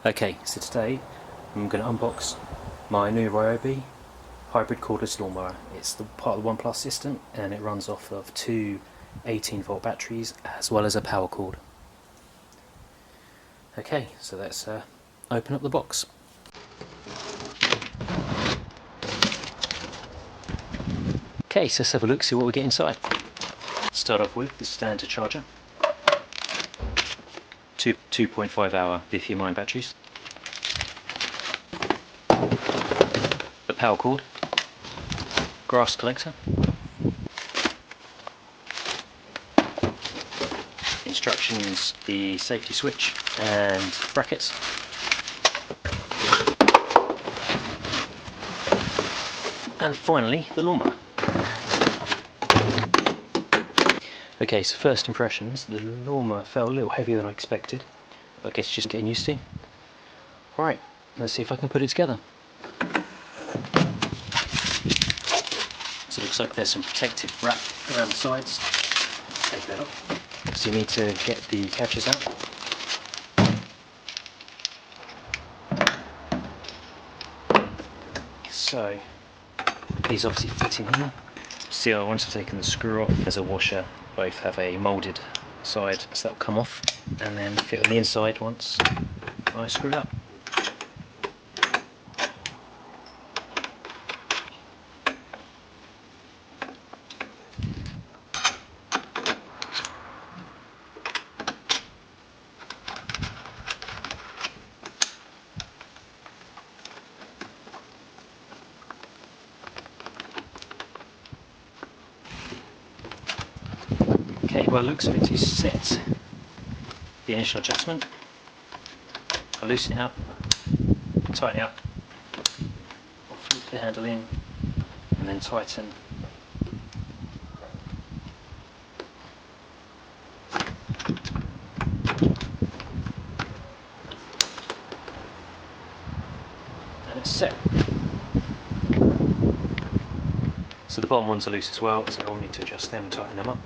Okay, so today I'm going to unbox my new Ryobi hybrid cordless lawnmower. It's part of the OnePlus system and it runs off of two 18-volt batteries as well as a power cord. Okay, so let's open up the box. Okay, so let's have a look, see what we get inside. Start off with the standard charger. 2.5 hour lithium ion batteries. The power cord. Grass collector. Instructions, the safety switch and brackets. And finally, the lawnmower. Okay, so first impressions, the lawnmower felt a little heavier than I expected. I guess just getting used to. Right, let's see if I can put it together. So it looks like there's some protective wrap around the sides. Take that off. So you need to get the catches out. So these obviously fit in here. See, once I've taken the screw off, there's a washer. Both have a moulded side, so that'll come off and then fit on the inside once I screw it up. Okay, well, it looks a bit too set. The initial adjustment. I'll loosen it up, tighten it up, I'll flip the handle in and then tighten. And it's set. So the bottom ones are loose as well, so I'll need to adjust them and tighten them up.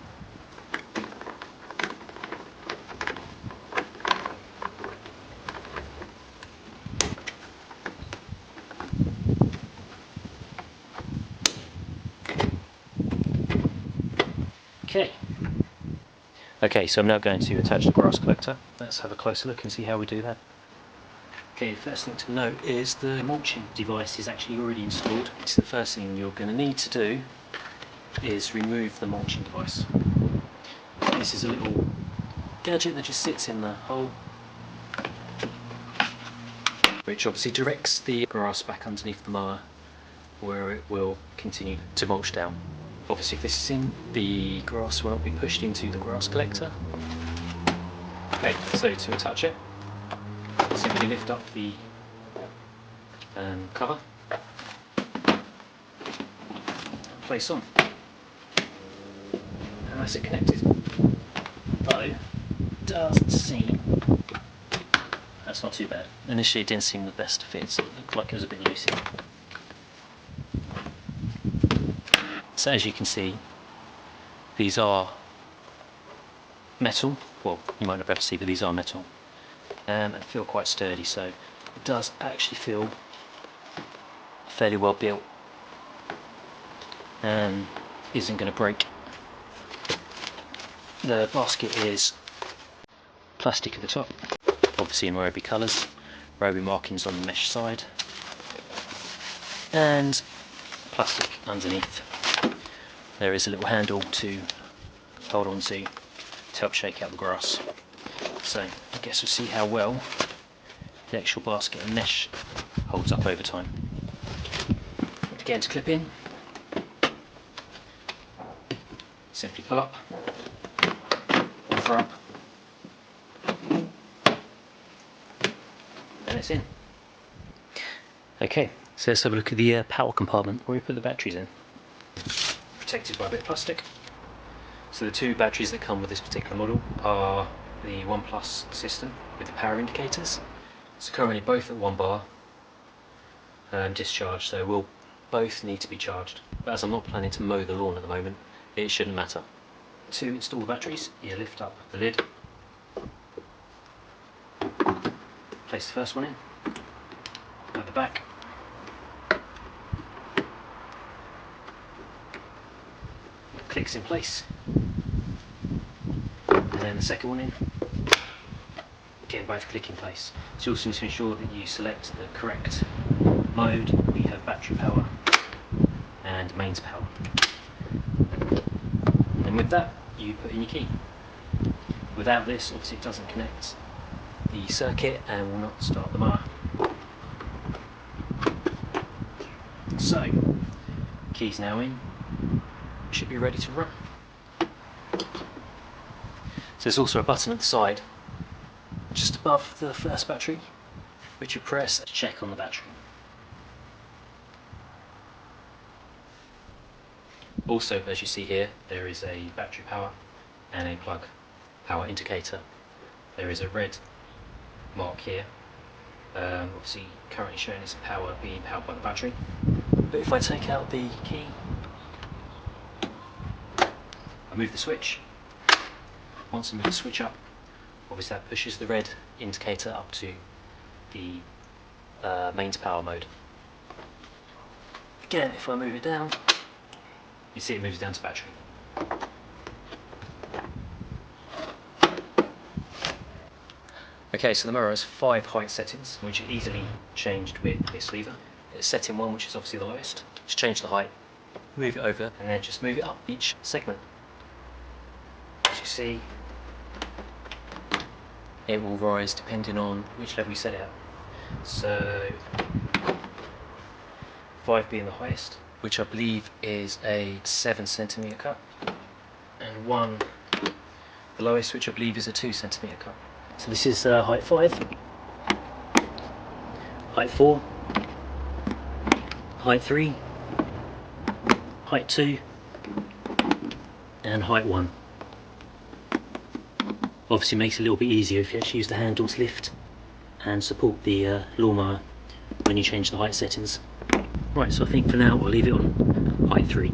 Okay, so I'm now going to attach the grass collector. Let's have a closer look and see how we do that. Okay, the first thing to note is the mulching device is actually already installed. So the first thing you're going to need to do is remove the mulching device. This is a little gadget that just sits in the hole, which obviously directs the grass back underneath the mower where it will continue to mulch down. Obviously if this is in, the grass won't be pushed into the grass collector. Okay, so to attach it, simply lift up the cover, place on, and that's it connected. Though, it doesn't seem, that's not too bad. Initially it didn't seem the best to fit, so it looked like it was a bit loose here. So as you can see, these are metal. Well, you might not be able to see, but these are metal and feel quite sturdy, so it does actually feel fairly well built and isn't going to break. The basket is plastic at the top, obviously in Ryobi colours, Ryobi markings on the mesh side, and plastic underneath. There is a little handle to hold on to help shake out the grass. So I guess we'll see how well the actual basket and mesh holds up over time. Again, to clip in, simply pull up, offer up, and it's in. Okay, so let's have a look at the power compartment where we put the batteries in. Protected by a bit of plastic. So the two batteries that come with this particular model are the OnePlus system with the power indicators. So currently both at 1 bar discharge, so we'll both need to be charged. But as I'm not planning to mow the lawn at the moment, it shouldn't matter. To install the batteries, you lift up the lid, Place the first one in at the back. Clicks in place. And then the second one in. Again, both click in place. So you also need to ensure that you select the correct mode. We have battery power and mains power. And with that, you put in your key. Without this, obviously it doesn't connect the circuit and will not start the mower. So, key's now in, should be ready to run. So there's also a button at the side, just above the first battery, which you press to check on the battery. Also, as you see here, there is a battery power and a plug power indicator. There is a red mark here, obviously currently showing as power being powered by the battery. But if I take out the key, I move the switch. Once I move the switch up, obviously that pushes the red indicator up to the mains power mode. Again, if I move it down, you see it moves down to battery. Okay, so the mower has 5 height settings, which are easily changed with this lever. It's setting 1, which is obviously the lowest. Just change the height, move it over, and then just move it up each segment. As you see, it will rise depending on which level you set it at. So 5 being the highest, which I believe is a 7cm cut, and 1 the lowest, which I believe is a 2cm cut. So this is height 5, height 4, height 3, height 2, and height 1. Obviously makes it a little bit easier if you actually use the handle to lift and support the lawnmower when you change the height settings. Right, so I think for now I'll leave it on height 3.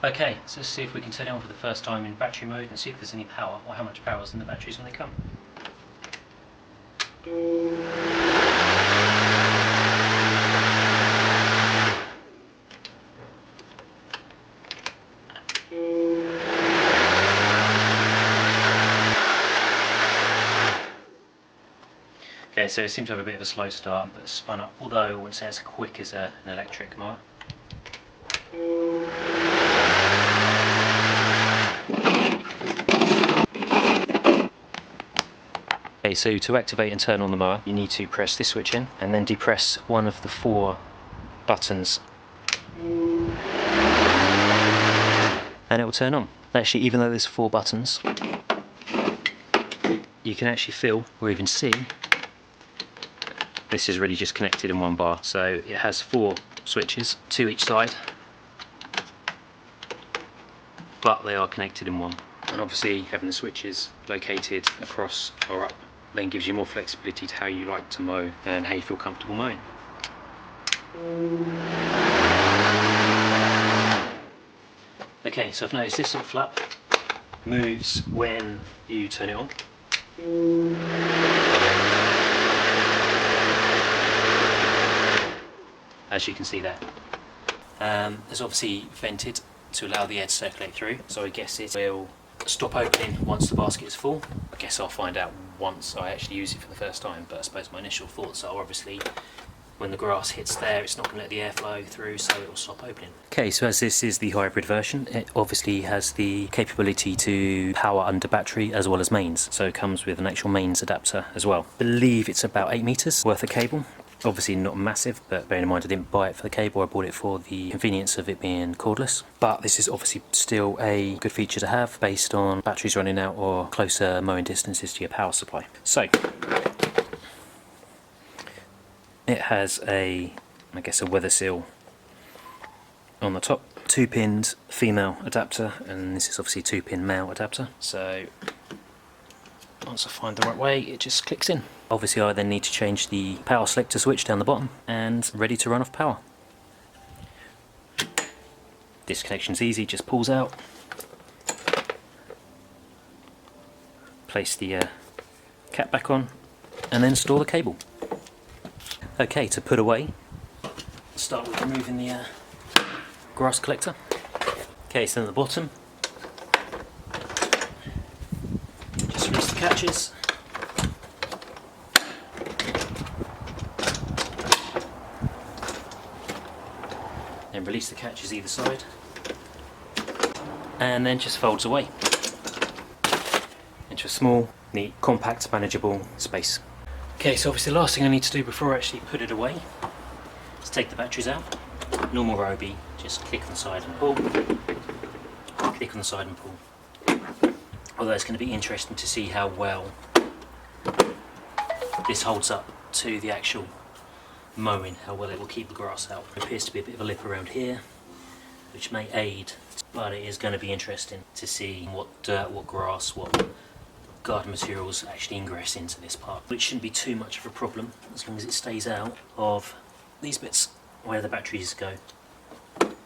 Okay, so let's see if we can turn it on for the first time in battery mode and see if there's any power, or how much power is in the batteries when they come. Okay, so it seems to have a bit of a slow start, but it's spun up, although I wouldn't say it's as quick as an electric mower. Okay, so to activate and turn on the mower, you need to press this switch in and then depress one of the 4 buttons and it will turn on. Actually, even though there's 4 buttons, you can actually feel or even see this is really just connected in one bar. So it has 4 switches, 2 each side, but they are connected in one. And obviously having the switches located across or up then gives you more flexibility to how you like to mow and how you feel comfortable mowing. Okay, so I've noticed this little flap moves when you turn it on. As you can see there. It's obviously vented to allow the air to circulate through, so I guess it will stop opening once the basket is full. I guess I'll find out once I actually use it for the first time, but I suppose my initial thoughts are obviously when the grass hits there it's not going to let the air flow through, so it will stop opening. Okay, so as this is the hybrid version, it obviously has the capability to power under battery as well as mains, so it comes with an actual mains adapter as well. I believe it's about 8 meters worth of cable. Obviously not massive, but bearing in mind I didn't buy it for the cable, I bought it for the convenience of it being cordless. But this is obviously still a good feature to have based on batteries running out or closer mowing distances to your power supply. So it has I guess a weather seal on the top, 2-pinned female adapter, and this is obviously a 2-pin male adapter. So once I find the right way, it just clicks in. Obviously I then need to change the power selector switch down the bottom and ready to run off power. This connection's easy, just pulls out. Place the cap back on and then install the cable. Okay, to put away, start with removing the grass collector. Okay, so at the bottom, just release the catches. Then release the catches either side, and then just folds away into a small, neat, compact, manageable space. Okay, so obviously the last thing I need to do before I actually put it away is take the batteries out. Normal Ryobi, just click on the side and pull, click on the side and pull. Although it's going to be interesting to see how well this holds up to the actual mowing, how well it will keep the grass out. There appears to be a bit of a lip around here, which may aid, but it is going to be interesting to see what dirt, what grass, what garden materials actually ingress into this part, which shouldn't be too much of a problem as long as it stays out of these bits where the batteries go.